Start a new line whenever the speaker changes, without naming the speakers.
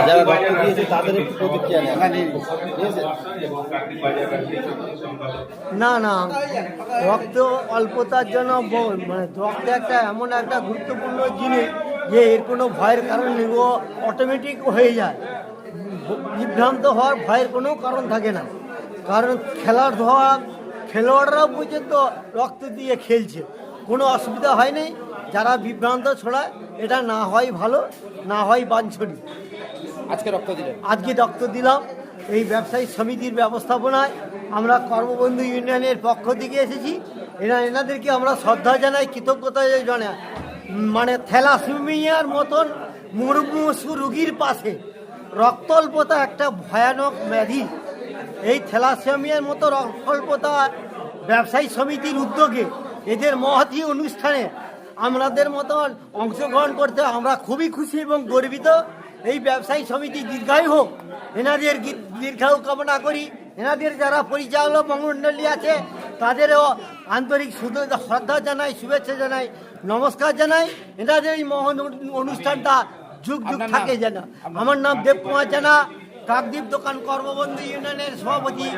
যারা রক্ত দিয়েছে তাদের একটু প্রতিক্রিয়া নেই। ঠিক আছে?
না না, রক্ত অল্পতার জন্য মানে রক্ত একটা এমন একটা গুরুত্বপূর্ণ জিনিস যে এর কোনো ভয়ের কারণ নেই, ও অটোমেটিক হয়ে যায়। বিভ্রান্ত হওয়ার ভয়ের কোনো কারণ থাকে না, কারণ খেলোয়াড়রাও পর্যন্ত রক্ত দিয়ে খেলছে, কোনো অসুবিধা হয়নি। যারা বিভ্রান্ত ছড়ায় এটা না হয় ভালো, না হয় বাঞ্ছনীয়।
আজকে রক্ত দিলেন?
আজকে রক্ত দিলাম এই ব্যবসায়ী সমিতির ব্যবস্থাপনায়। আমরা কর্মবন্ধু ইউনিয়নের পক্ষ থেকে এসেছি। এনাদেরকে আমরা শ্রদ্ধা জানাই, কৃতজ্ঞতা জানাই। মানে থ্যালাসেমিয়ার মতন মুমূর্ষু রোগীর পাশে রক্তল্পতা একটা ভয়ানক ব্যাধি। এই থ্যালাসেমিয়ার মতো রক্তল্পতা ব্যবসায়ী সমিতির উদ্যোগে এদের মহতী অনুষ্ঠানে আমাদের মতন অংশগ্রহণ করতে আমরা খুবই খুশি এবং গর্বিত। এই ব্যবসায়ী সমিতি দীর্ঘায়ু হোক, এনাদের দীর্ঘায়ু কামনা করি। এনাদের যারা পরিচালক মণ্ডলী আছে তাদেরও আন্তরিক শ্রদ্ধা জানাই, শুভেচ্ছা জানাই, নমস্কার জানাই। এনাদের এই মহান অনুষ্ঠানটা যুগ যুগ থাকে যেন। আমার নাম দেবকুমার জানা, কাকদ্বীপ দোকান কর্মবন্ধু ইউনিয়নের সভাপতি।